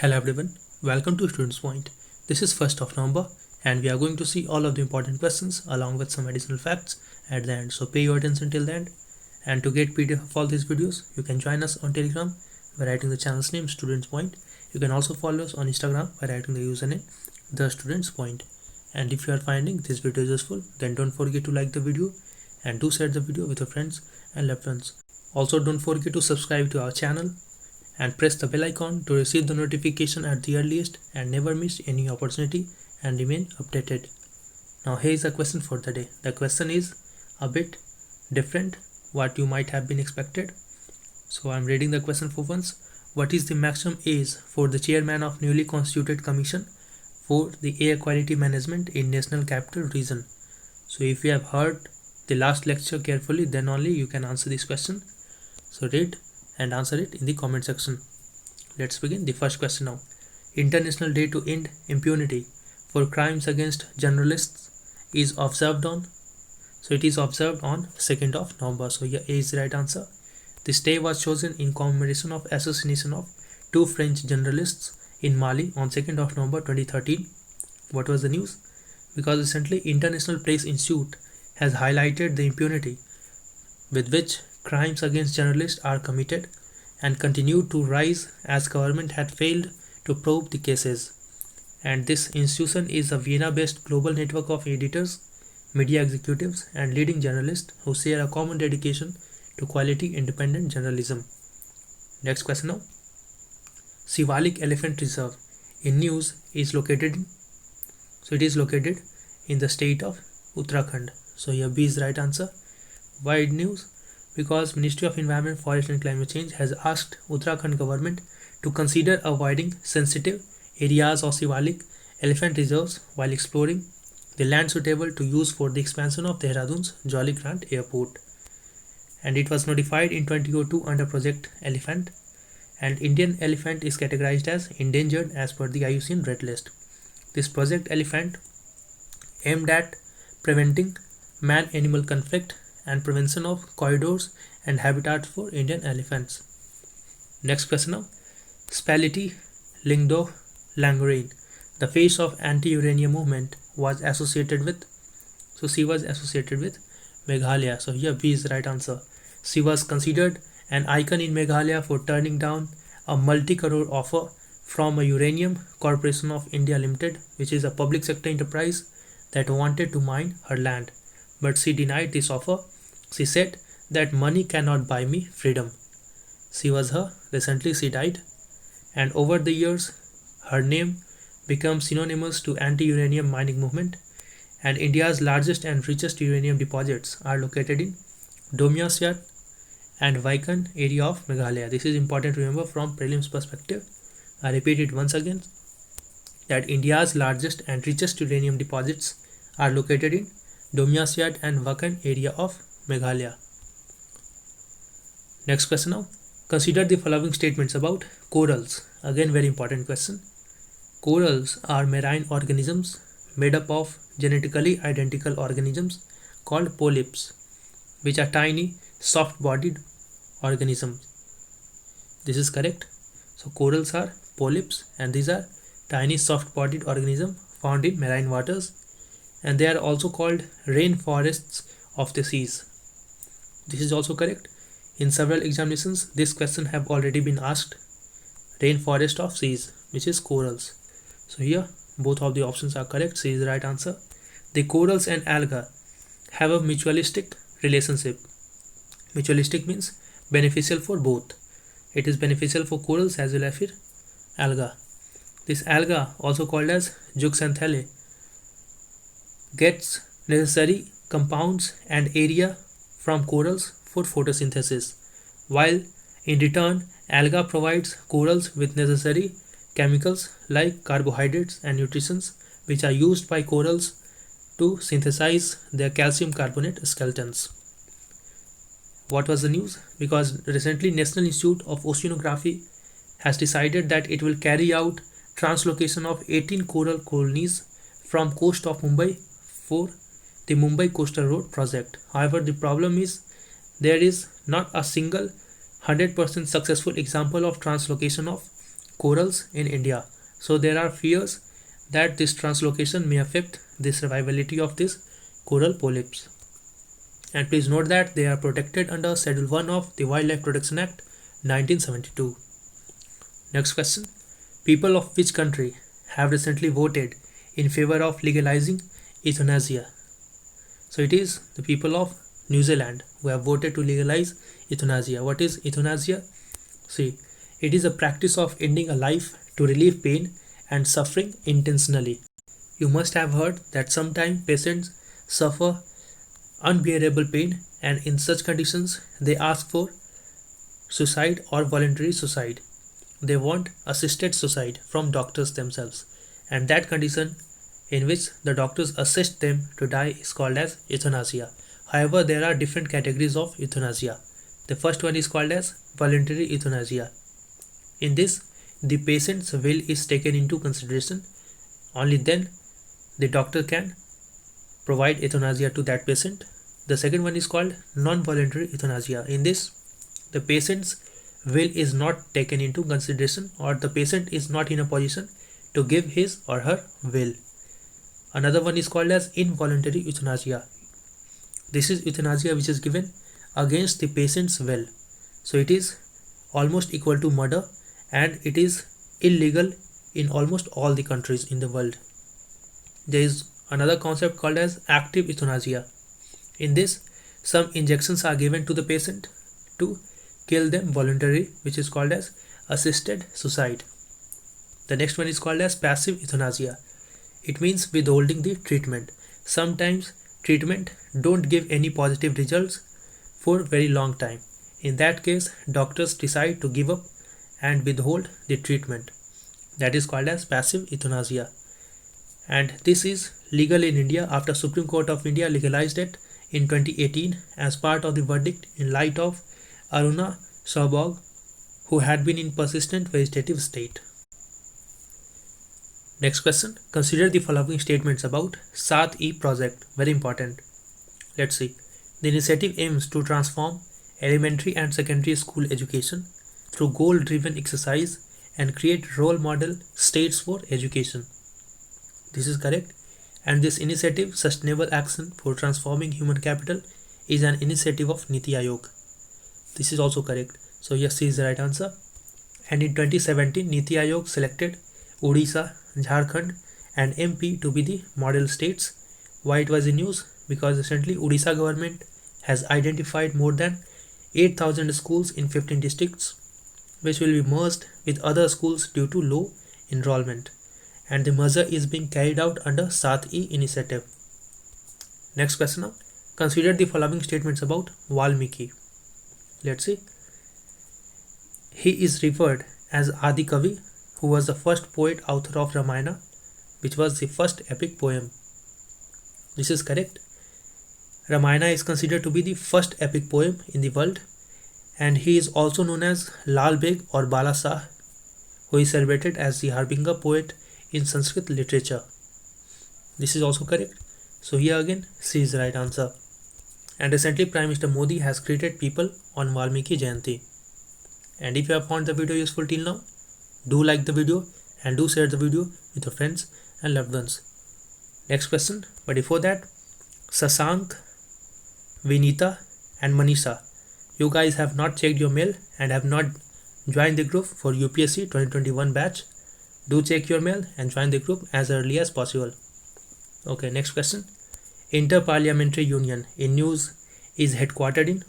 Hello everyone, welcome to Students Point. This is 1st of November and we are going to see all of the important questions along with some additional facts at the end. So pay your attention till the end, and to get PDF of all these videos you can join us on Telegram by writing the channel's name Students Point. You can also follow us on Instagram by writing the username The Students Point. And if you are finding this video useful, then don't forget to like the video and do share the video with your friends and loved ones. Also don't forget to subscribe to our channel and press the bell icon to receive the notification at the earliest and never miss any opportunity and remain updated. Now here is the question for the day. The question is a bit different what you might have been expected. So I am reading the question for once. What is the maximum age for the chairman of newly constituted commission for the air quality management in National Capital Region? So if you have heard the last lecture carefully, then only you can answer this question. So read and answer it in the comment section. Let's begin the first question now. International Day to End Impunity for Crimes Against Journalists is observed on. So it is observed on 2nd of November. So here A is the right answer. This day was chosen in commemoration of assassination of two French journalists in Mali on 2nd of November 2013. What was the news? Because recently International Press Institute has highlighted the impunity with which crimes against journalists are committed and continue to rise as government had failed to probe the cases. And this institution is a Vienna-based global network of editors, media executives and leading journalists who share a common dedication to quality independent journalism. Next question now. Shivalik Elephant Reserve in News is located in. So it is located in the state of Uttarakhand. So here B is the right answer. Why news? Because Ministry of Environment, Forest and Climate Change has asked Uttarakhand government to consider avoiding sensitive areas of Shivalik elephant reserves while exploring the land suitable to use for the expansion of Dehradun's Jolly Grant Airport. And it was notified in 2002 under Project Elephant, and Indian elephant is categorized as endangered as per the IUCN Red List. This Project Elephant aimed at preventing man-animal conflict and prevention of corridors and habitats for Indian elephants. Next question now. Spality Lingdo Langren, the face of anti-uranium movement, was associated with. So she was associated with Meghalaya. So here B is the right answer. She was considered an icon in Meghalaya for turning down a multi-crore offer from a Uranium Corporation of India Limited, which is a public sector enterprise that wanted to mine her land. But she denied this offer. She said that money cannot buy me freedom. Recently she died, and over the years her name became synonymous to anti-uranium mining movement, and India's largest and richest uranium deposits are located in Domyasyat and Vaikan area of Meghalaya. This is important to remember from prelims perspective. I repeat it once again, that India's largest and richest uranium deposits are located in Domyasyat and Vaikan area of Meghalaya. Next question now. Consider the following statements about corals. Again, very important question. Corals are marine organisms made up of genetically identical organisms called polyps, which are tiny, soft-bodied organisms. This is correct. So corals are polyps and these are tiny, soft-bodied organisms found in marine waters, and they are also called rainforests of the seas. This is also correct. In several examinations, this question have already been asked. Rainforest of seas, which is corals. So here, both of the options are correct. C is the right answer. The corals and algae have a mutualistic relationship. Mutualistic means beneficial for both. It is beneficial for corals as well as for algae. This algae, also called as zooxanthellae, gets necessary compounds and area from corals for photosynthesis, while in return algae provides corals with necessary chemicals like carbohydrates and nutrients, which are used by corals to synthesize their calcium carbonate skeletons. What was the news? Because recently National Institute of Oceanography has decided that it will carry out translocation of 18 coral colonies from coast of Mumbai for the Mumbai Coastal Road project. However, the problem is there is not a single 100% successful example of translocation of corals in India. So there are fears that this translocation may affect the survivability of these coral polyps. And please note that they are protected under Schedule 1 of the Wildlife Protection Act 1972. Next question. People of which country have recently voted in favor of legalizing euthanasia? So it is the people of New Zealand who have voted to legalize euthanasia. What is euthanasia? See, it is a practice of ending a life to relieve pain and suffering intentionally. You must have heard that sometimes patients suffer unbearable pain, and in such conditions they ask for suicide or voluntary suicide. They want assisted suicide from doctors themselves, and that condition in which the doctors assist them to die is called as euthanasia. However, there are different categories of euthanasia. The first one is called as voluntary euthanasia. In this, the patient's will is taken into consideration. Only then the doctor can provide euthanasia to that patient. The second one is called non-voluntary euthanasia. In this, the patient's will is not taken into consideration, or the patient is not in a position to give his or her will. Another one is called as involuntary euthanasia. This is euthanasia which is given against the patient's will. So it is almost equal to murder, and it is illegal in almost all the countries in the world. There is another concept called as active euthanasia. In this, some injections are given to the patient to kill them voluntarily, which is called as assisted suicide. The next one is called as passive euthanasia. It means withholding the treatment. Sometimes treatment don't give any positive results for very long time. In that case, doctors decide to give up and withhold the treatment. That is called as passive euthanasia. And this is legal in India after Supreme Court of India legalized it in 2018 as part of the verdict in light of Aruna Saubhag, who had been in persistent vegetative state. Next question. Consider the following statements about Saath-E project. Very important. Let's see. The initiative aims to transform elementary and secondary school education through goal-driven exercise and create role model states for education. This is correct. And this initiative, Sustainable Action for Transforming Human Capital, is an initiative of Niti Aayog. This is also correct. So yes, C is the right answer. And in 2017, Niti Aayog selected Odisha, Jharkhand and MP to be the model states. Why it was in news? Because recently Odisha government has identified more than 8,000 schools in 15 districts, which will be merged with other schools due to low enrollment. And the merger is being carried out under Saath-E initiative. Next question now. Consider the following statements about Valmiki. Let's see. He is referred as Adi Kavi, who was the first poet author of Ramayana, which was the first epic poem. This is correct. Ramayana is considered to be the first epic poem in the world, and he is also known as Lal Beg or Bala Shah, who is celebrated as the Harbinger poet in Sanskrit literature. This is also correct. So here again, C is the right answer. And recently Prime Minister Modi has greeted people on Valmiki Jayanti. And if you have found the video useful till now, do like the video and do share the video with your friends and loved ones. Next question. But before that, Sasank, Vinita and Manisha, you guys have not checked your mail and have not joined the group for UPSC 2021 batch. Do check your mail and join the group as early as possible. Okay, next question. Inter-Parliamentary Union in news is headquartered in?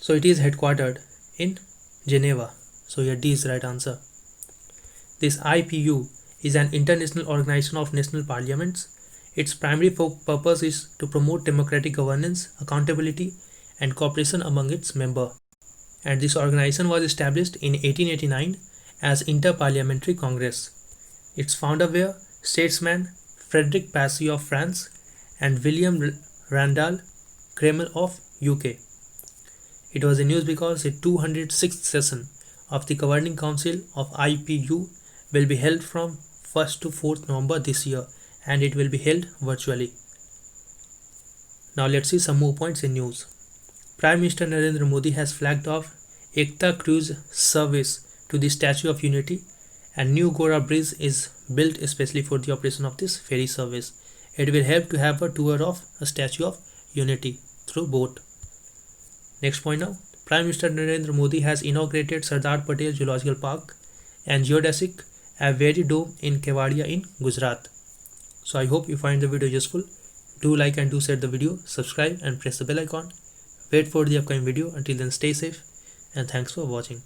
So it is headquartered in Geneva. So here D is the right answer. This IPU is an international organization of national parliaments. Its primary purpose is to promote democratic governance, accountability and cooperation among its members. And this organization was established in 1889 as Inter-Parliamentary Congress. Its founder were statesman Frederick Passy of France and William Randall Cramer of UK. It was in news because the 206th session of the Governing Council of IPU will be held from 1st to 4th November this year, and it will be held virtually. Now let's see some more points in news. Prime Minister Narendra Modi has flagged off Ekta Cruise service to the Statue of Unity, and new Gora Bridge is built especially for the operation of this ferry service. It will help to have a tour of a Statue of Unity through boat. Next point now. Prime Minister Narendra Modi has inaugurated Sardar Patel Zoological Park and Geodesic Aviary Dome in Kevadia in Gujarat. So I hope you find the video useful. Do like and do share the video, subscribe and press the bell icon. Wait for the upcoming video. Until then, stay safe and thanks for watching.